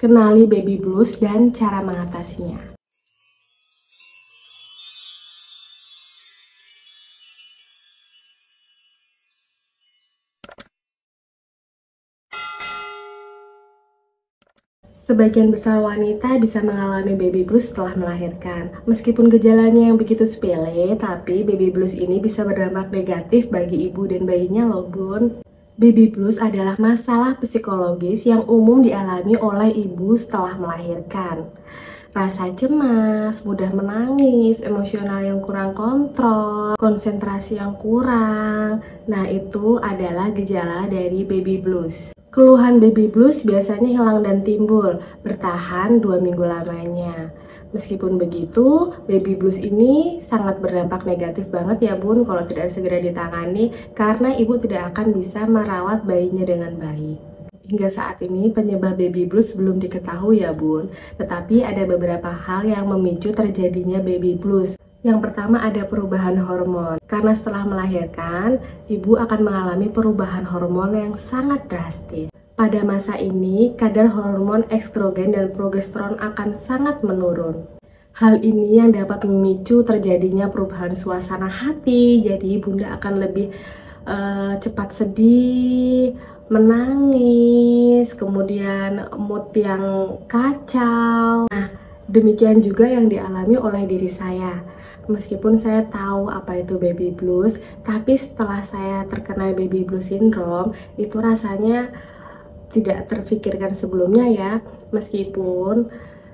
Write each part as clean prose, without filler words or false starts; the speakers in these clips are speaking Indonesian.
Kenali baby blues dan cara mengatasinya. Sebagian besar wanita bisa mengalami baby blues setelah melahirkan. Meskipun gejalanya yang begitu sepele, tapi baby blues ini bisa berdampak negatif bagi ibu dan bayinya loh, Bun. Baby blues adalah masalah psikologis yang umum dialami oleh ibu setelah melahirkan. Rasa cemas, mudah menangis, emosional yang kurang kontrol, konsentrasi yang kurang. Nah, itu adalah gejala dari baby blues. Keluhan baby blues biasanya hilang dan timbul, bertahan 2 minggu lamanya. Meskipun begitu, baby blues ini sangat berdampak negatif banget ya Bun kalau tidak segera ditangani, karena ibu tidak akan bisa merawat bayinya dengan baik. Hingga saat ini penyebab baby blues belum diketahui ya Bun, tetapi ada beberapa hal yang memicu terjadinya baby blues. Yang pertama ada perubahan hormon. Karena setelah melahirkan, ibu akan mengalami perubahan hormon yang sangat drastis. Pada masa ini, kadar hormon estrogen dan progesteron akan sangat menurun. Hal ini yang dapat memicu terjadinya perubahan suasana hati, jadi bunda akan lebih cepat sedih, menangis, kemudian mood yang kacau. Nah, demikian juga yang dialami oleh diri saya. Meskipun saya tahu apa itu baby blues, tapi setelah saya terkena baby blues syndrome, itu rasanya tidak terfikirkan sebelumnya ya. Meskipun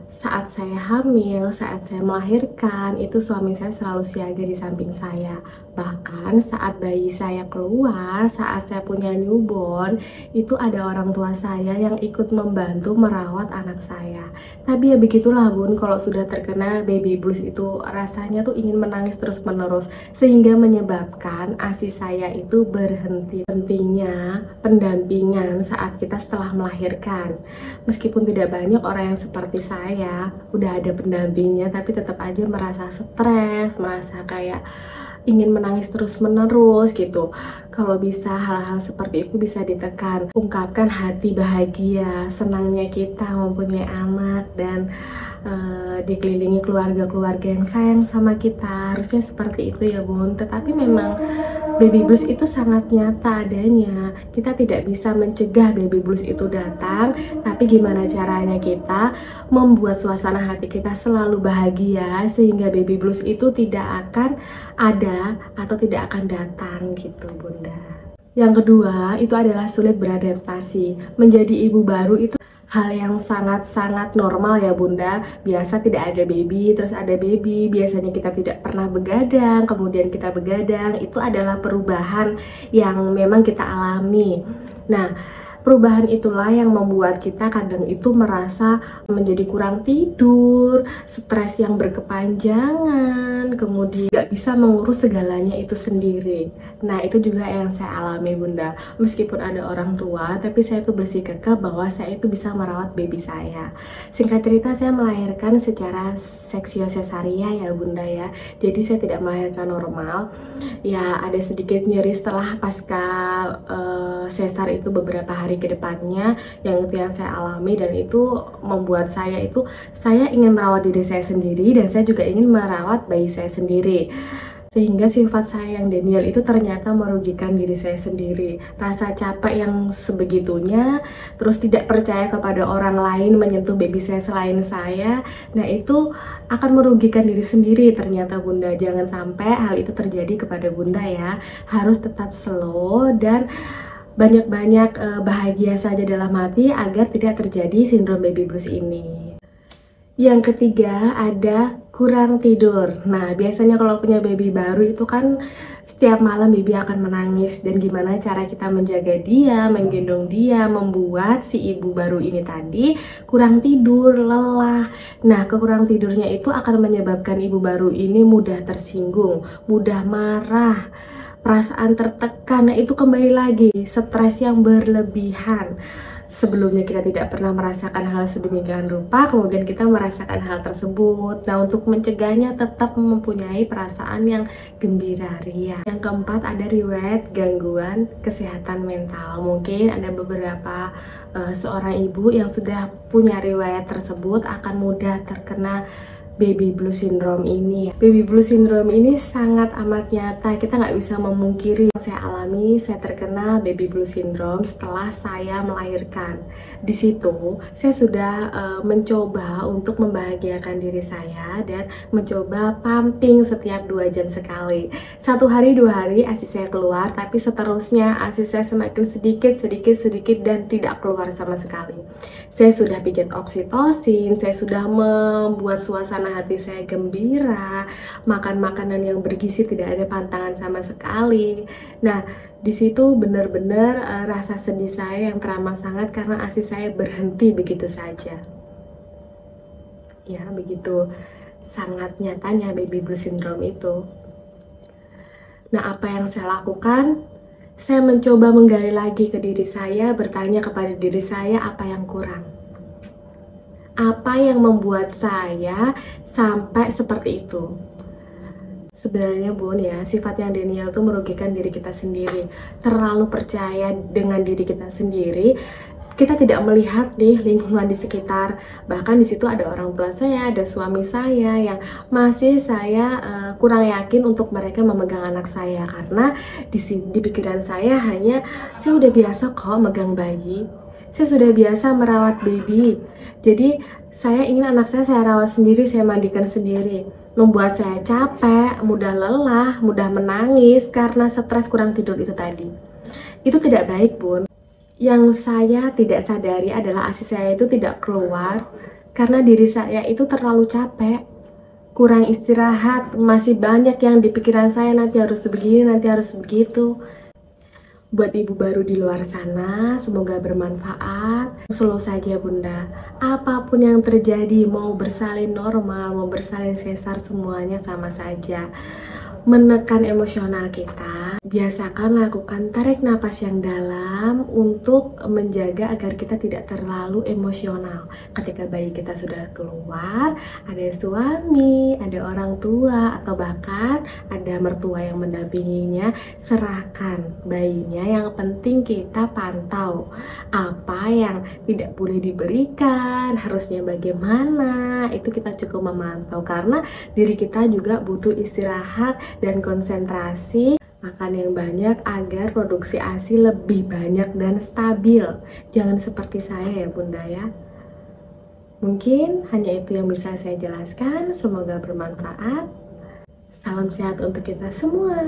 saat saya hamil, saat saya melahirkan, itu suami saya selalu siaga di samping saya. Bahkan saat bayi saya keluar, saat saya punya newborn, itu ada orang tua saya yang ikut membantu merawat anak saya. Tapi ya begitulah Bun, kalau sudah terkena baby blues itu rasanya tuh ingin menangis terus menerus, sehingga menyebabkan ASI saya itu berhenti. Pentingnya pendampingan saat kita setelah melahirkan. Meskipun tidak banyak orang yang seperti saya udah ada pendampingnya, tapi tetap aja merasa stres, merasa kayak ingin menangis terus menerus gitu. Kalau bisa hal-hal seperti itu bisa ditekan. Ungkapkan hati bahagia, senangnya kita mempunyai anak dan dikelilingi keluarga-keluarga yang sayang sama kita. Harusnya seperti itu ya Bun. Tetapi memang baby blues itu sangat nyata adanya. Kita tidak bisa mencegah baby blues itu datang, tapi gimana caranya kita membuat suasana hati kita selalu bahagia sehingga baby blues itu tidak akan ada atau tidak akan datang gitu Bunda. Yang kedua itu adalah sulit beradaptasi. Menjadi ibu baru itu hal yang sangat-sangat normal ya Bunda. Biasa tidak ada baby, terus ada baby. Biasanya kita tidak pernah begadang, kemudian kita begadang. Itu adalah perubahan yang memang kita alami. Nah, perubahan itulah yang membuat kita kadang itu merasa menjadi kurang tidur, stres yang berkepanjangan, kemudian gak bisa mengurus segalanya itu sendiri. Nah, itu juga yang saya alami Bunda. Meskipun ada orang tua, tapi saya itu bersikeras bahwa saya itu bisa merawat baby saya. Singkat cerita, saya melahirkan secara seksio cesaria ya Bunda ya. Jadi saya tidak melahirkan normal. Ya, ada sedikit nyeri setelah pasca sesar itu beberapa hari ke depannya, yang itu yang saya alami, dan itu membuat saya ingin merawat diri saya sendiri, dan saya juga ingin merawat bayi saya sendiri. Sehingga sifat saya yang Daniel itu ternyata merugikan diri saya sendiri. Rasa capek yang sebegitunya, terus tidak percaya kepada orang lain menyentuh baby saya selain saya. Nah, itu akan merugikan diri sendiri ternyata Bunda. Jangan sampai hal itu terjadi kepada Bunda ya. Harus tetap slow dan banyak-banyak bahagia saja dalam hati agar tidak terjadi sindrom baby blues ini. Yang ketiga ada kurang tidur. Nah, biasanya kalau punya baby baru itu kan setiap malam baby akan menangis, dan gimana cara kita menjaga dia, menggendong dia, membuat si ibu baru ini tadi kurang tidur, lelah. Nah, kekurang tidurnya itu akan menyebabkan ibu baru ini mudah tersinggung, mudah marah, perasaan tertekan. Nah, itu kembali lagi stres yang berlebihan. sebelumnya kita tidak pernah merasakan hal sedemikian rupa, kemudian kita merasakan hal tersebut. Nah, untuk mencegahnya tetap mempunyai perasaan yang gembira, ria. Yang keempat, ada riwayat gangguan kesehatan mental. Mungkin ada beberapa seorang ibu yang sudah punya riwayat tersebut akan mudah terkena baby blues syndrome ini. Baby blues syndrome ini sangat amat nyata, kita nggak bisa memungkiri. Saya alami, saya terkena baby blues syndrome setelah saya melahirkan. Di situ saya sudah mencoba untuk membahagiakan diri saya dan mencoba pumping setiap 2 jam sekali. 1 hari 2 hari ASI saya keluar, tapi seterusnya ASI saya semakin sedikit dan tidak keluar sama sekali. Saya sudah pijat oksitosin, saya sudah membuat suasana hati saya gembira, makan makanan yang bergizi tidak ada pantangan sama sekali. Nah, di situ benar-benar rasa sedih saya yang teramat sangat karena ASI saya berhenti begitu saja. Ya, begitu sangat nyatanya baby blues syndrome itu. Nah, apa yang saya lakukan? Saya mencoba menggali lagi ke diri saya, bertanya kepada diri saya apa yang kurang. Apa yang membuat saya sampai seperti itu? Sebenarnya Bun ya, sifat yang denial itu merugikan diri kita sendiri. Terlalu percaya dengan diri kita sendiri, kita tidak melihat nih lingkungan di sekitar. Bahkan di situ ada orang tua saya, ada suami saya yang masih saya kurang yakin untuk mereka memegang anak saya, karena di pikiran saya hanya saya udah biasa kok megang bayi. Saya sudah biasa merawat baby. Jadi saya ingin anak saya rawat sendiri, saya mandikan sendiri. Membuat saya capek, mudah lelah, mudah menangis karena stres kurang tidur itu tadi. Itu tidak baik Bun. Yang saya tidak sadari adalah ASI saya itu tidak keluar karena diri saya itu terlalu capek, kurang istirahat, masih banyak yang di pikiran saya, nanti harus begini, nanti harus begitu. Buat ibu baru di luar sana, semoga bermanfaat. Slow saja Bunda, apapun yang terjadi, mau bersalin normal, mau bersalin sesar, semuanya sama saja. Menekan emosional kita, biasakan lakukan tarik napas yang dalam untuk menjaga agar kita tidak terlalu emosional. Ketika bayi kita sudah keluar, ada suami, ada orang tua, atau bahkan ada mertua yang mendampinginya, serahkan bayinya. Yang penting kita pantau apa yang tidak boleh diberikan, harusnya bagaimana, itu kita cukup memantau karena diri kita juga butuh istirahat dan konsentrasi. Makan yang banyak agar produksi ASI lebih banyak dan stabil. Jangan seperti saya ya Bunda ya. Mungkin hanya itu yang bisa saya jelaskan. Semoga bermanfaat. Salam sehat untuk kita semua.